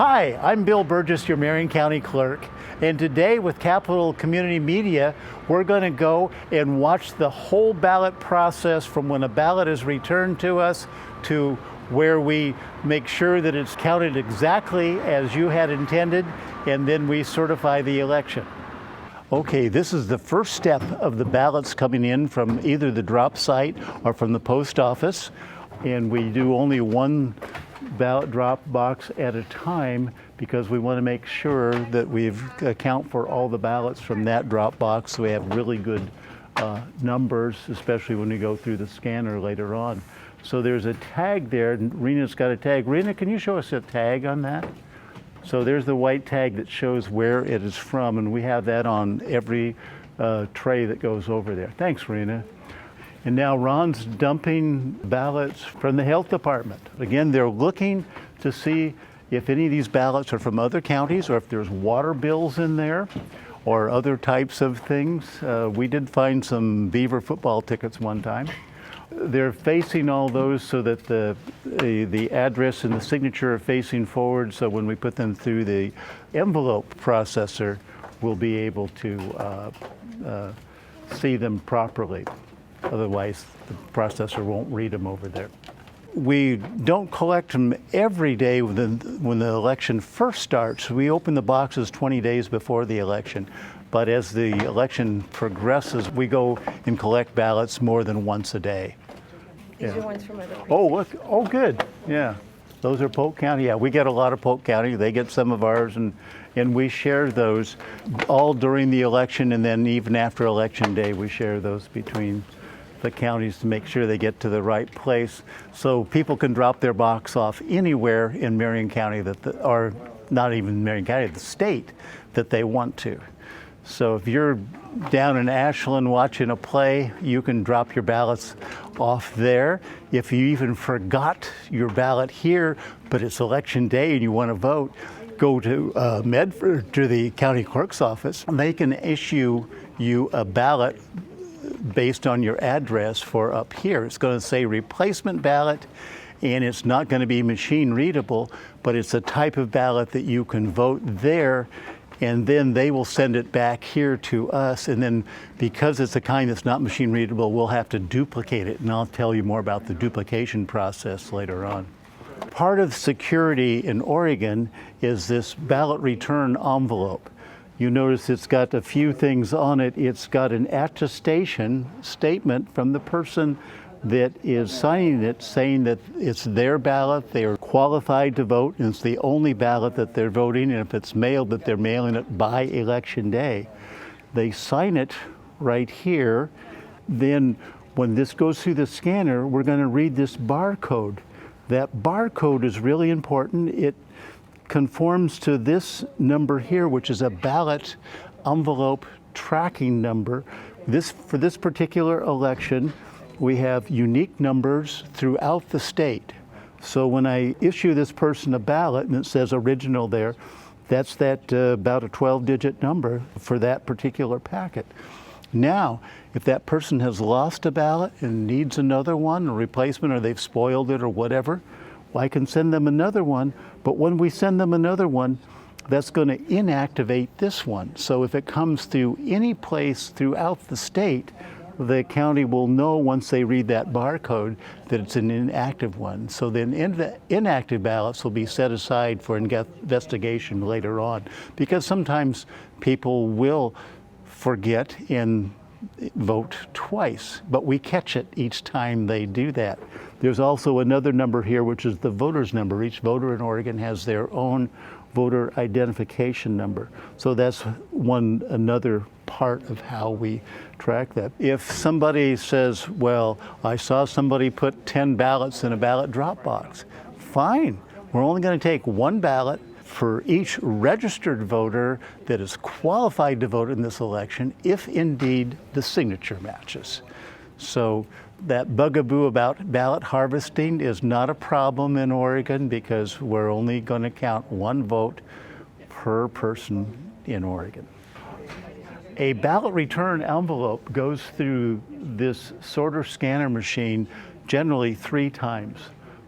Hi, I'm Bill Burgess, your Marion County Clerk, and today with Capital Community Media, we're going to go and watch the whole ballot process from when a ballot is returned to us to where we make sure that it's counted exactly as you had intended, and then we certify the election. Okay, this is the first step of the ballots coming in from either the drop site or from the post office, and we do only one ballot drop box at a time because we want to make sure that we account for all the ballots from that drop box so we have really good numbers, especially when we go through the scanner later on. So there's a tag there, and Rena's got a tag. Rena, can you show us a tag on that? So there's the white tag that shows where it is from, and we have that on every tray that goes over there. Thanks, Rena. And now Ron's dumping ballots from the health department. Again, they're looking to see if any of these ballots are from other counties or if there's water bills in there or other types of things. We did find some Beaver football tickets one time. They're facing all those so that the address and the signature are facing forward, so when we put them through the envelope processor, we'll be able to see them properly. Otherwise, the processor won't read them over there. We don't collect them every day when the election first starts. We open the boxes 20 days before the election. But as the election progresses, we go and collect ballots more than once a day. These are ones from other places. Oh, look. Oh, good. Yeah. Those are Polk County. Yeah, we get a lot of Polk County. They get some of ours, and we share those all during the election, and then even after Election Day, we share those between the counties to make sure they get to the right place, so people can drop their box off anywhere in Marion County or not even Marion County, the state that they want to. So if you're down in Ashland watching a play, you can drop your ballots off there. If you even forgot your ballot here, but it's Election Day and you want to vote, go to Medford, to the county clerk's office, and they can issue you a ballot based on your address for up here. It's going to say replacement ballot, and it's not going to be machine readable, but it's a type of ballot that you can vote there, and then they will send it back here to us, and then because it's a kind that's not machine readable, we'll have to duplicate it, and I'll tell you more about the duplication process later on. Part of security in Oregon is this ballot return envelope. You notice it's got a few things on it. It's got an attestation statement from the person that is signing it, saying that it's their ballot, they are qualified to vote, and it's the only ballot that they're voting, and if it's mailed, that they're mailing it by Election Day. They sign it right here. Then when this goes through the scanner, we're going to read this barcode. That barcode is really important. It conforms to this number here, which is a ballot envelope tracking number. For this particular election, we have unique numbers throughout the state. So when I issue this person a ballot and it says original there, that's about a 12-digit number for that particular packet. Now, if that person has lost a ballot and needs another one, a replacement, or they've spoiled it or whatever, well, I can send them another one, but when we send them another one, that's going to inactivate this one. So if it comes through any place throughout the state, the county will know once they read that barcode that it's an inactive one. So then inactive ballots will be set aside for investigation later on, because sometimes people will forget and vote twice, but we catch it each time they do that. There's also another number here, which is the voter's number. Each voter in Oregon has their own voter identification number. So that's another part of how we track that. If somebody says, well, I saw somebody put 10 ballots in a ballot drop box, fine. We're only going to take one ballot for each registered voter that is qualified to vote in this election, if indeed the signature matches. So that bugaboo about ballot harvesting is not a problem in Oregon because we're only going to count one vote per person in Oregon. A ballot return envelope goes through this sorter scanner machine generally 3 times.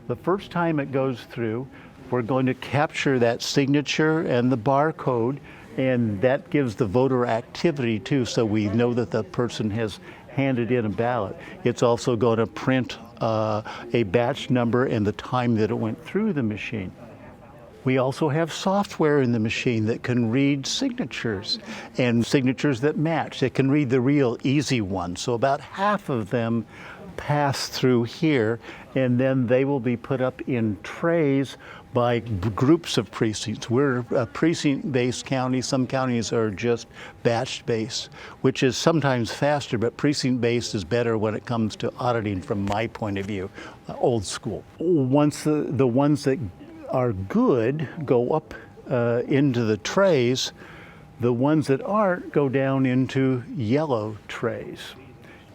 The first time it goes through, we're going to capture that signature and the barcode, and that gives the voter activity too, so we know that the person has handed in a ballot. It's also going to print a batch number and the time that it went through the machine. We also have software in the machine that can read signatures and signatures that match. It can read the real easy ones. So about half of them pass through here, and then they will be put up in trays by groups of precincts. We're a precinct-based county. Some counties are just batch-based, which is sometimes faster, but precinct-based is better when it comes to auditing from my point of view, old school. Once the ones that are good go up into the trays, the ones that aren't go down into yellow trays.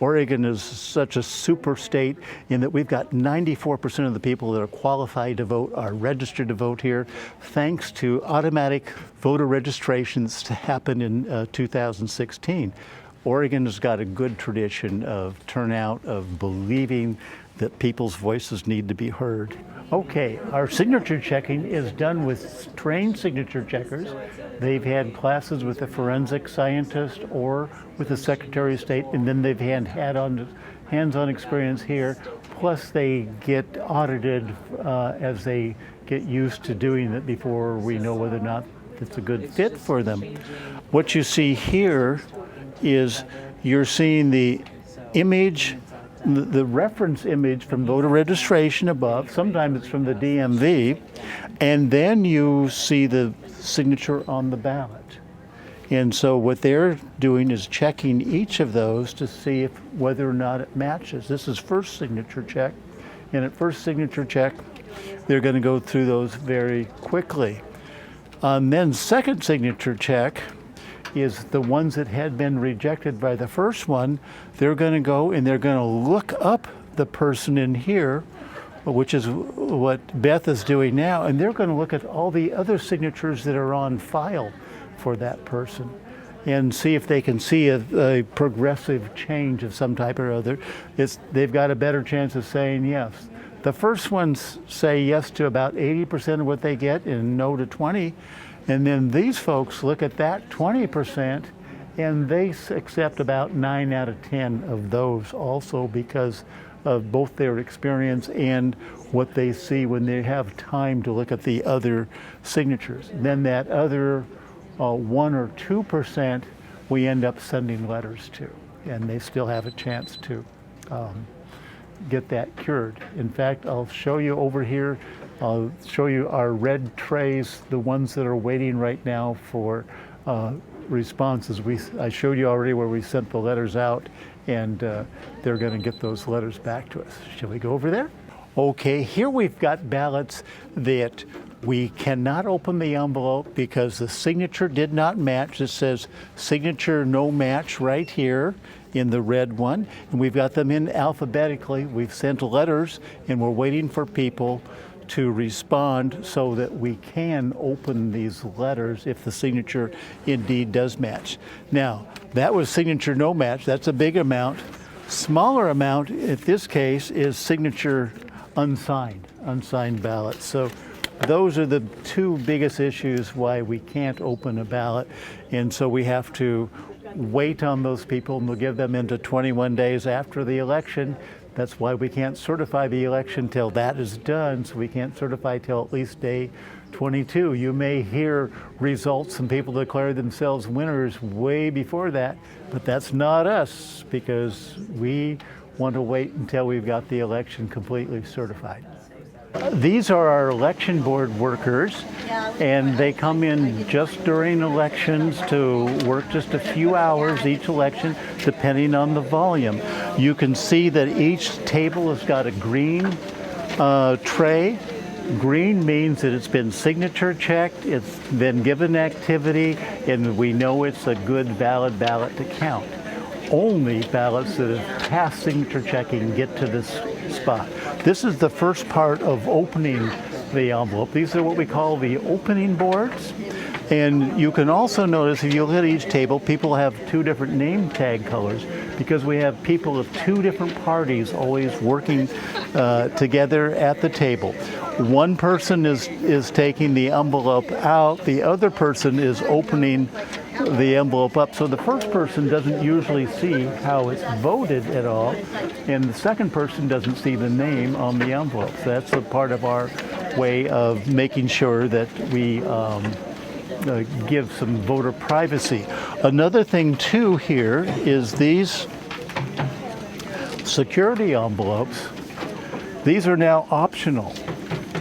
Oregon is such a super state in that we've got 94% of the people that are qualified to vote are registered to vote here, thanks to automatic voter registrations to happen in 2016. Oregon has got a good tradition of turnout, of believing that people's voices need to be heard. Okay, our signature checking is done with trained signature checkers. They've had classes with a forensic scientist or with the Secretary of State, and then they've had hands-on experience here. Plus, they get audited as they get used to doing it before we know whether or not it's a good fit for them. What you see here is you're seeing the image, the reference image from voter registration above. Sometimes it's from the DMV, and then you see the signature on the ballot. And so what they're doing is checking each of those to see if whether or not it matches. This is first signature check, and at first signature check, they're going to go through those very quickly. Then second signature check is the ones that had been rejected by the first one. They're going to go and they're going to look up the person in here, which is what Beth is doing now, and they're going to look at all the other signatures that are on file for that person and see if they can see a progressive change of some type or other. They've got a better chance of saying yes. The first ones say yes to about 80% of what they get and no to 20%. And then these folks look at that 20% and they accept about 9 out of 10 of those also because of both their experience and what they see when they have time to look at the other signatures. Then that other 1 or 2% we end up sending letters to, and they still have a chance to get that cured. In fact, I'll show you over here. I'll show you our red trays, the ones that are waiting right now for responses. I showed you already where we sent the letters out, and they're going to get those letters back to us. Shall we go over there? Okay, here we've got ballots that we cannot open the envelope because the signature did not match. It says signature no match right here in the red one, and we've got them in alphabetically. We've sent letters, and we're waiting for people to respond so that we can open these letters if the signature indeed does match. Now, that was signature no match. That's a big amount. Smaller amount, in this case, is signature unsigned ballots. So those are the two biggest issues why we can't open a ballot. And so we have to wait on those people, and we'll give them into 21 days after the election. That's why we can't certify the election till that is done, so we can't certify till at least day 22. You may hear results and people declare themselves winners way before that, but that's not us because we want to wait until we've got the election completely certified. These are our election board workers, and they come in just during elections to work just a few hours each election, depending on the volume. You can see that each table has got a green tray. Green means that it's been signature checked, it's been given activity, and we know it's a good, valid ballot to count. Only ballots that have passed signature checking get to this spot. This is the first part of opening the envelope. These are what we call the opening boards. And you can also notice if you look at each table, people have two different name tag colors because we have people of two different parties always working together at the table. One person is taking the envelope out, the other person is opening the envelope up. So the first person doesn't usually see how it's voted at all, and the second person doesn't see the name on the envelope. So that's a part of our way of making sure that we give some voter privacy. Another thing too here is these security envelopes. These are now optional.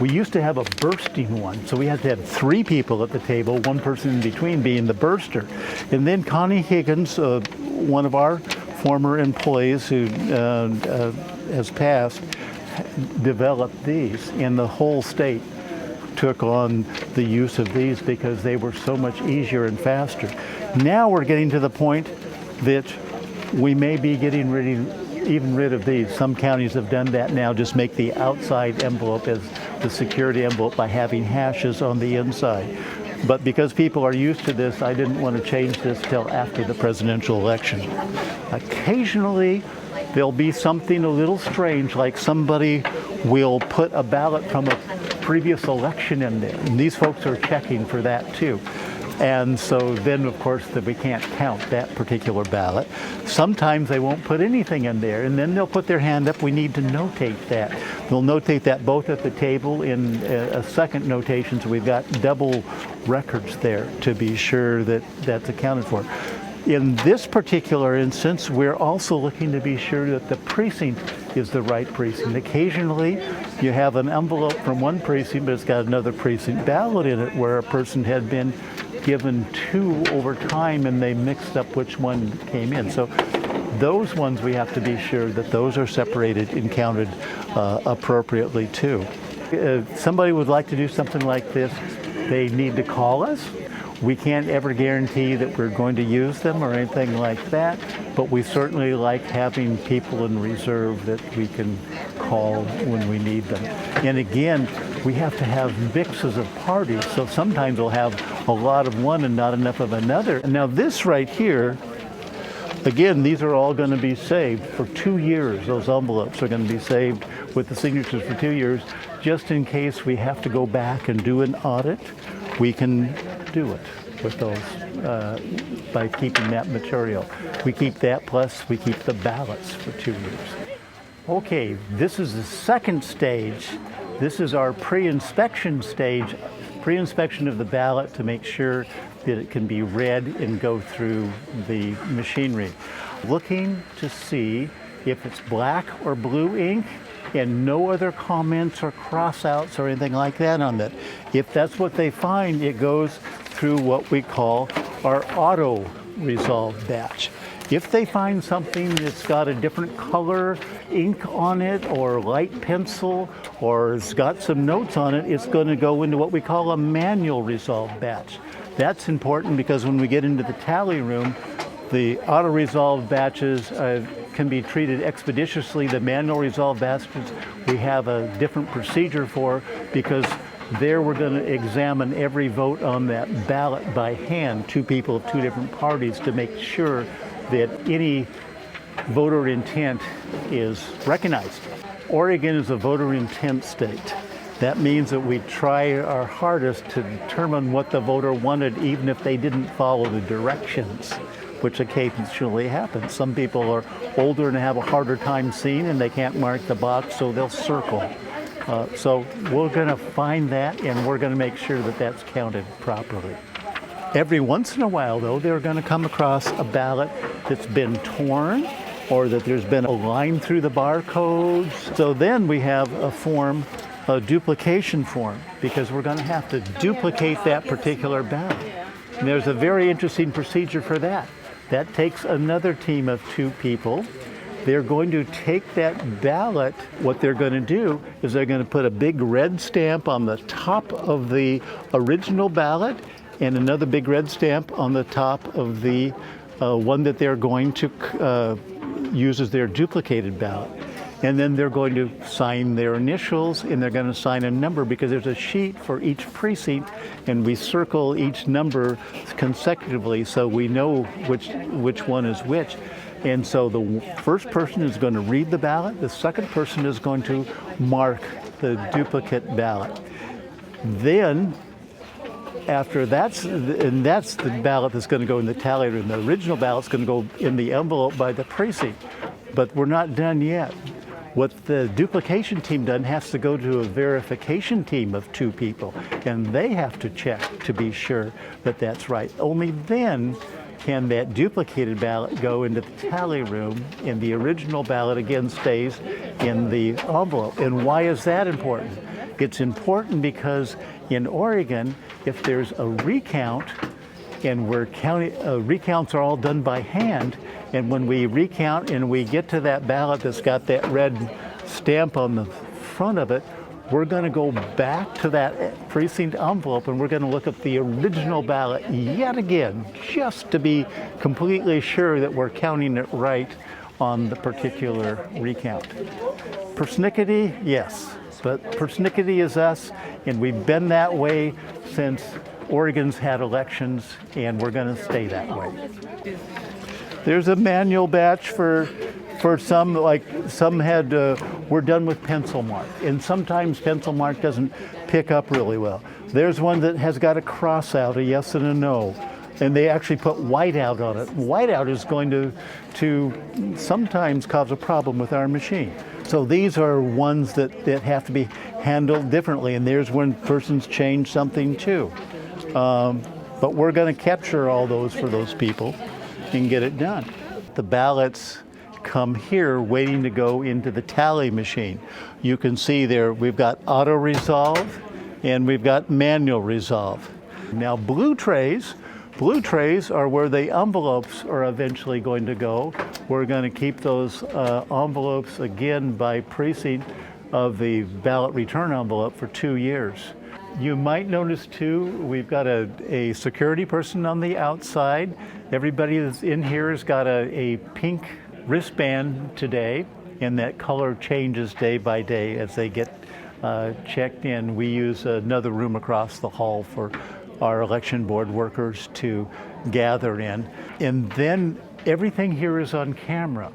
We used to have a bursting one, so we had to have three people at the table, one person in between being the burster. And then Connie Higgins, one of our former employees who has passed, developed these, and the whole state took on the use of these because they were so much easier and faster. Now we're getting to the point that we may be getting rid of these. Some counties have done that now, just make the outside envelope as the security envelope by having hashes on the inside. But because people are used to this, I didn't want to change this till after the presidential election. Occasionally, there'll be something a little strange, like somebody will put a ballot from a previous election in there. And these folks are checking for that too. And so then, of course, we can't count that particular ballot. Sometimes they won't put anything in there, and then they'll put their hand up. We need to notate that. They'll notate that both at the table in a second notation, so we've got double records there to be sure that that's accounted for. In this particular instance, we're also looking to be sure that the precinct is the right precinct. Occasionally, you have an envelope from one precinct, but it's got another precinct ballot in it where a person had been given two over time and they mixed up which one came in. So those ones we have to be sure that those are separated and counted appropriately too. If somebody would like to do something like this, they need to call us. We can't ever guarantee that we're going to use them or anything like that, but we certainly like having people in reserve that we can call when we need them. And again, we have to have mixes of parties, so sometimes we'll have a lot of one and not enough of another. Now this right here, again, these are all going to be saved for 2 years. Those envelopes are going to be saved with the signatures for 2 years, just in case we have to go back and do an audit. We can do it with those by keeping that material. We keep that, plus we keep the ballots for 2 years. Okay, this is the second stage. This is our pre-inspection stage, pre-inspection of the ballot to make sure that it can be read and go through the machinery. Looking to see if it's black or blue ink and no other comments or cross-outs or anything like that on that. If that's what they find, it goes through what we call our auto resolve batch. If they find something that's got a different color ink on it or light pencil or it's got some notes on it, it's going to go into what we call a manual resolve batch. That's important because when we get into the tally room, the auto resolve batches can be treated expeditiously. The manual resolve batches we have a different procedure for because there we're going to examine every vote on that ballot by hand, two people of two different parties, to make sure that any voter intent is recognized. Oregon is a voter intent state. That means that we try our hardest to determine what the voter wanted even if they didn't follow the directions, which occasionally happens. Some people are older and have a harder time seeing and they can't mark the box, so they'll circle. So we're going to find that and we're going to make sure that that's counted properly. Every once in a while, though, they're going to come across a ballot that's been torn or that there's been a line through the barcodes. So then we have a form, a duplication form, because we're going to have to duplicate that particular ballot. And there's a very interesting procedure for that. That takes another team of 2 people. They're going to take that ballot. What they're going to do is they're going to put a big red stamp on the top of the original ballot and another big red stamp on the top of the one that they're going to use as their duplicated ballot. and then they're going to sign their initials, and they're going to sign a number, because there's a sheet for each precinct, and we circle each number consecutively so we know which one is which. And so the first person is going to read the ballot, the second person is going to mark the duplicate ballot. Then, after that's the ballot that's going to go in the tally room. The original ballot's going to go in the envelope by the precinct, but we're not done yet. What the duplication team done has to go to a verification team of 2 people, and they have to check to be sure that that's right. Only then can that duplicated ballot go into the tally room, and the original ballot again stays in the envelope. And why is that important? It's important because in Oregon, if there's a recount, and recounts are all done by hand, and when we recount and we get to that ballot that's got that red stamp on the front of it, we're going to go back to that precinct envelope and we're going to look at the original ballot yet again, just to be completely sure that we're counting it right on the particular recount. Persnickety, yes, but persnickety is us, and we've been that way since Oregon's had elections, and we're going to stay that way. There's a manual batch for some, like some had, we're done with pencil mark, and sometimes pencil mark doesn't pick up really well. There's one that has got a cross out, a yes and a no, and they actually put whiteout on it. Whiteout is going to sometimes cause a problem with our machine. So these are ones that have to be handled differently, and there's when persons change something too. But we're going to capture all those for those people and get it done. The ballots come here waiting to go into the tally machine. You can see there we've got auto resolve and we've got manual resolve. Now blue trays are where the envelopes are eventually going to go. We're going to keep those envelopes again by precinct of the ballot return envelope for 2 years. You might notice too, we've got a security person on the outside. Everybody that's in here has got a pink wristband today, and that color changes day by day as they get checked in. We use another room across the hall for our election board workers to gather in. And then everything here is on camera.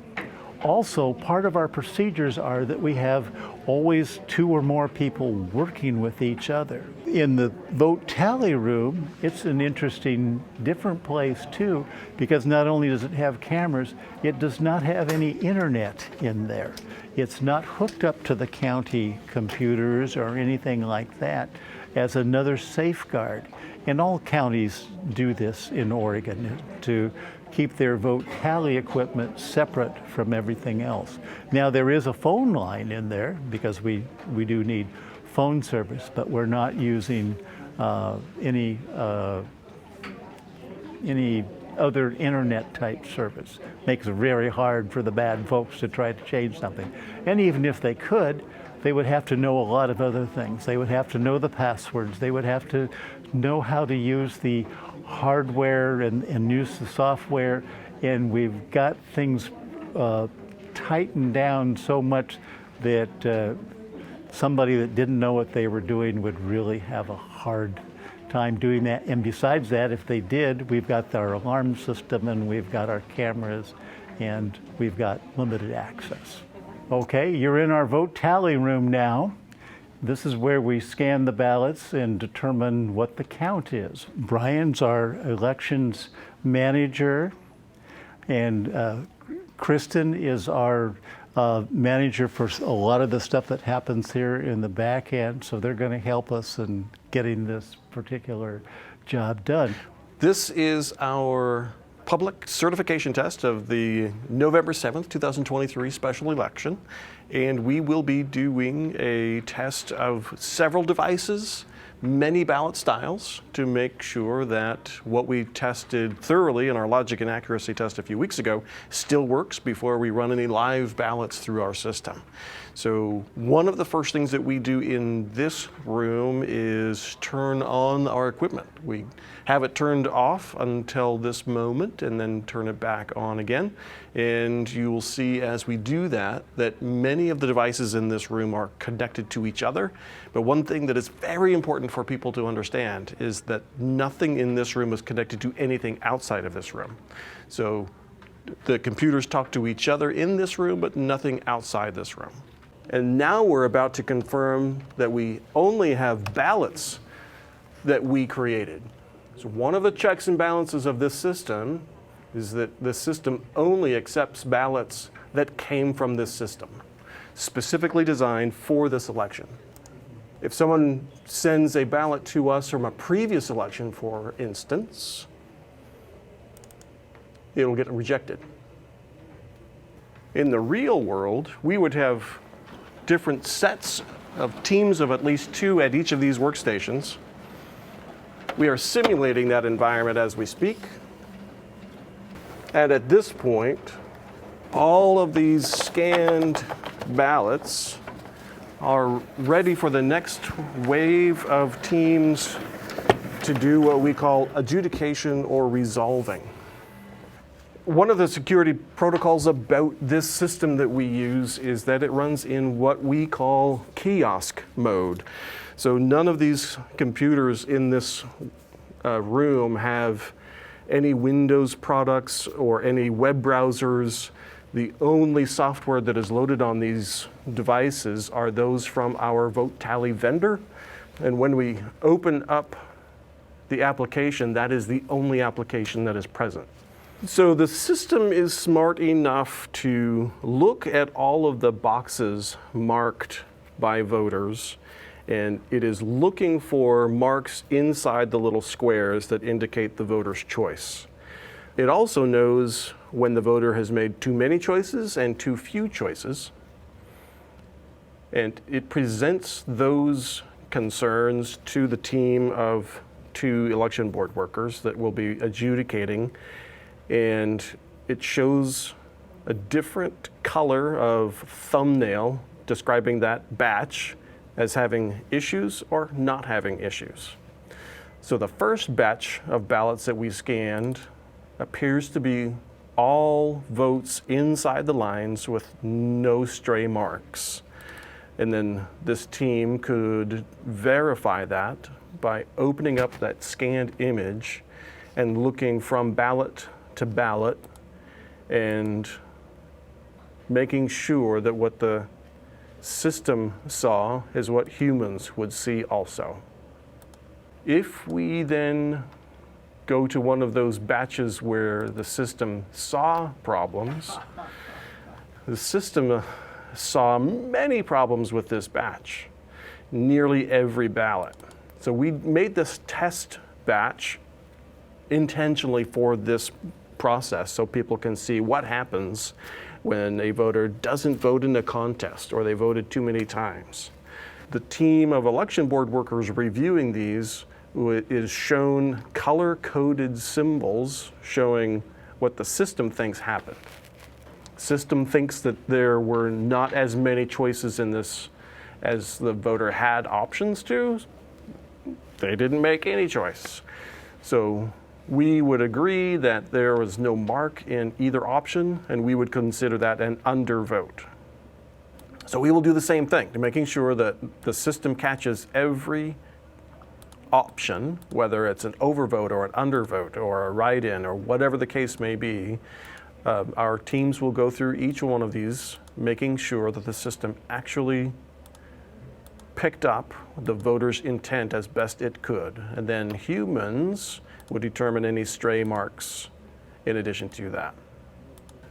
Also, part of our procedures are that we have always 2 or more people working with each other. In the vote tally room, it's an interesting, different place too, because not only does it have cameras, it does not have any internet in there. It's not hooked up to the county computers or anything like that as another safeguard. And all counties do this in Oregon to keep their vote tally equipment separate from everything else. Now there is a phone line in there because we do need phone service, but we're not using any other internet type service. Makes it very hard for the bad folks to try to change something. And even if they could, they would have to know a lot of other things. They would have to know the passwords. They would have to know how to use the hardware and use the software. And we've got things tightened down so much that somebody that didn't know what they were doing would really have a hard time doing that. And besides that, if they did, we've got our alarm system and we've got our cameras and we've got limited access. Okay, you're in our vote tally room now. This is where we scan the ballots and determine what the count is. Brian's our elections manager, and Kristen is our manager for a lot of the stuff that happens here in the back end, so they're going to help us in getting this particular job done. This is our public certification test of the November 7th, 2023 special election. And we will be doing a test of several devices, many ballot styles to make sure that what we tested thoroughly in our logic and accuracy test a few weeks ago still works before we run any live ballots through our system. So one of the first things that we do in this room is turn on our equipment. We have it turned off until this moment and then turn it back on again. And you will see as we do that, that many of the devices in this room are connected to each other. But one thing that is very important for people to understand is that nothing in this room is connected to anything outside of this room. So the computers talk to each other in this room, but nothing outside this room. And now we're about to confirm that we only have ballots that we created. So one of the checks and balances of this system is that the system only accepts ballots that came from this system, specifically designed for this election. If someone sends a ballot to us from a previous election, for instance, it'll get rejected. In the real world, we would have different sets of teams of at least 2 at each of these workstations. We are simulating that environment as we speak. And at this point, all of these scanned ballots are ready for the next wave of teams to do what we call adjudication or resolving. One of the security protocols about this system that we use is that it runs in what we call kiosk mode. So none of these computers in this room have any Windows products or any web browsers. The only software that is loaded on these devices are those from our vote tally vendor. And when we open up the application, that is the only application that is present. So the system is smart enough to look at all of the boxes marked by voters, and it is looking for marks inside the little squares that indicate the voter's choice. It also knows when the voter has made too many choices and too few choices, and it presents those concerns to the team of 2 election board workers that will be adjudicating, and it shows a different color of thumbnail describing that batch as having issues or not having issues. So the first batch of ballots that we scanned appears to be all votes inside the lines with no stray marks. And then this team could verify that by opening up that scanned image and looking from ballot to ballot and making sure that what the system saw is what humans would see also. If we then go to one of those batches where the system saw problems, the system saw many problems with this batch, nearly every ballot. So we made this test batch intentionally for this process so people can see what happens when a voter doesn't vote in a contest or they voted too many times. The team of election board workers reviewing these is shown color-coded symbols showing what the system thinks happened. System thinks that there were not as many choices in this as the voter had options to. They didn't make any choice. So we would agree that there was no mark in either option, and we would consider that an undervote. So we will do the same thing to making sure that the system catches every option, whether it's an overvote or an undervote or a write-in or whatever the case may be. Our teams will go through each one of these, making sure that the system actually picked up the voter's intent as best it could. And then humans would determine any stray marks in addition to that.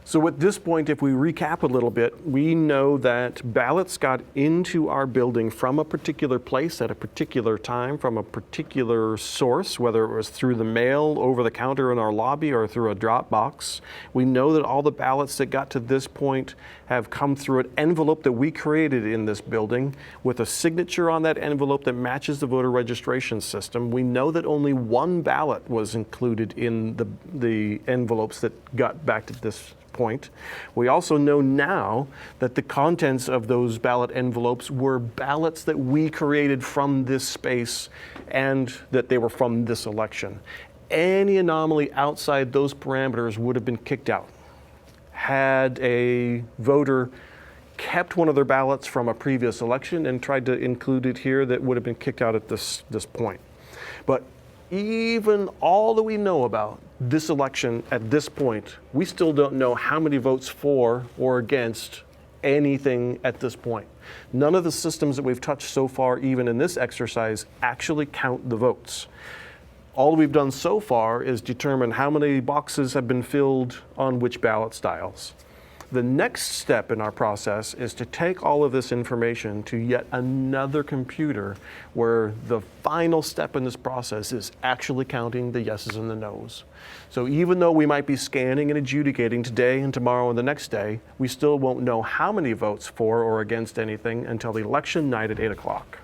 So at this point, if we recap a little bit, we know that ballots got into our building from a particular place at a particular time, from a particular source, whether it was through the mail, over the counter in our lobby, or through a drop box. We know that all the ballots that got to this point have come through an envelope that we created in this building with a signature on that envelope that matches the voter registration system. We know that only one ballot was included in the envelopes that got back to this point. We also know now that the contents of those ballot envelopes were ballots that we created from this space and that they were from this election. Any anomaly outside those parameters would have been kicked out. Had a voter kept one of their ballots from a previous election and tried to include it here, that would have been kicked out at this point. But even all that we know about this election at this point, we still don't know how many votes for or against anything at this point. None of the systems that we've touched so far, even in this exercise, actually count the votes. All we've done so far is determine how many boxes have been filled on which ballot styles. The next step in our process is to take all of this information to yet another computer where the final step in this process is actually counting the yeses and the nos. So even though we might be scanning and adjudicating today and tomorrow and the next day, we still won't know how many votes for or against anything until the election night at 8 o'clock.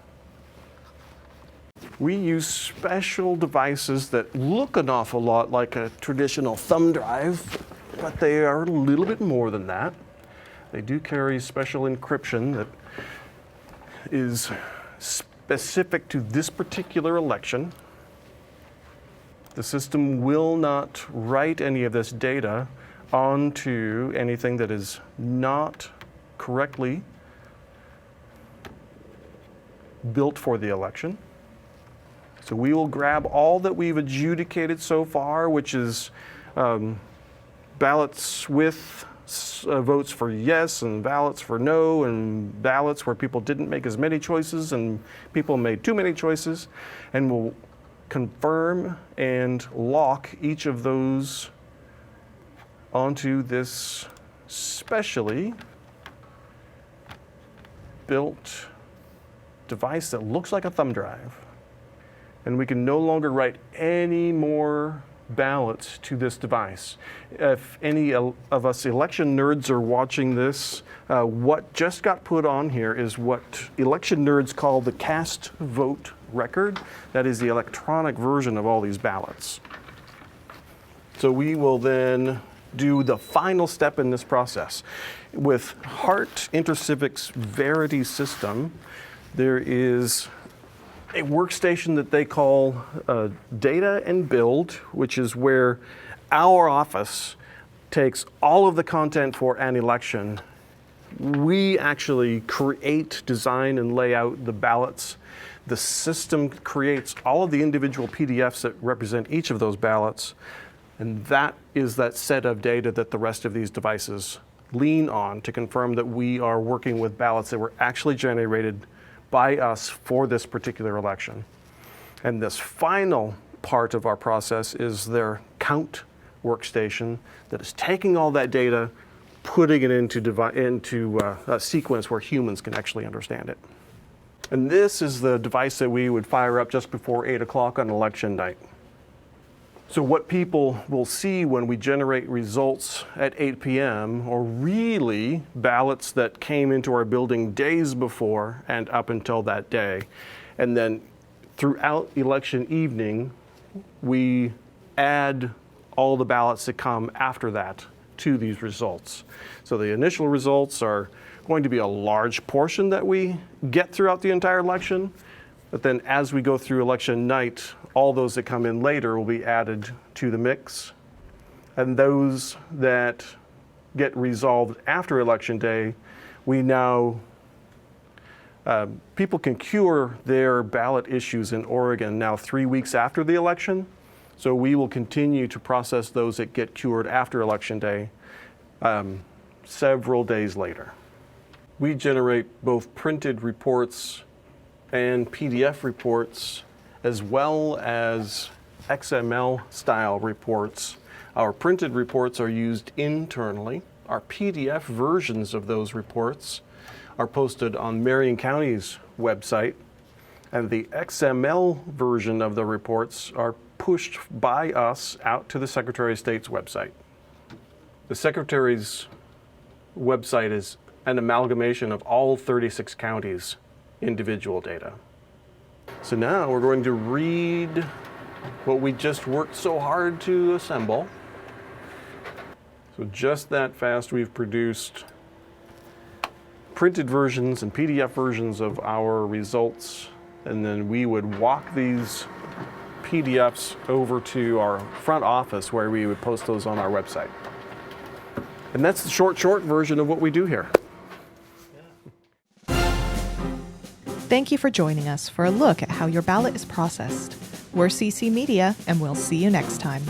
We use special devices that look an awful lot like a traditional thumb drive, but they are a little bit more than that. They do carry special encryption that is specific to this particular election. The system will not write any of this data onto anything that is not correctly built for the election. So we will grab all that we've adjudicated so far, which is ballots with votes for yes and ballots for no and ballots where people didn't make as many choices and people made too many choices, and we'll confirm and lock each of those onto this specially built device that looks like a thumb drive. And we can no longer write any more ballots to this device. If any of us election nerds are watching this, what just got put on here is what election nerds call the cast vote record. That is the electronic version of all these ballots. So we will then do the final step in this process. With Hart InterCivic's Verity system, there is a workstation that they call Data and Build, which is where our office takes all of the content for an election. We actually create, design, and lay out the ballots. The system creates all of the individual PDFs that represent each of those ballots, and that is that set of data that the rest of these devices lean on to confirm that we are working with ballots that were actually generated by us for this particular election. And this final part of our process is their count workstation that is taking all that data, putting it into a sequence where humans can actually understand it. And this is the device that we would fire up just before 8 o'clock on election night. So what people will see when we generate results at 8 p.m. are really ballots that came into our building days before and up until that day. And then throughout election evening, we add all the ballots that come after that to these results. So the initial results are going to be a large portion that we get throughout the entire election. But then as we go through election night, all those that come in later will be added to the mix. And those that get resolved after election day, we now, people can cure their ballot issues in Oregon now 3 weeks after the election. So we will continue to process those that get cured after election day several days later. We generate both printed reports and PDF reports, as well as XML style reports. Our printed reports are used internally Our PDF versions of those reports are posted on Marion County's website, and the XML version of the reports are pushed by us out to the Secretary of State's website. The Secretary's website is an amalgamation of all 36 counties' individual data. So now we're going to read what we just worked so hard to assemble. So just that fast, we've produced printed versions and PDF versions of our results, and then we would walk these PDFs over to our front office where we would post those on our website. And that's the short version of what we do here. Thank you for joining us for a look at how your ballot is processed. We're CC Media, and we'll see you next time.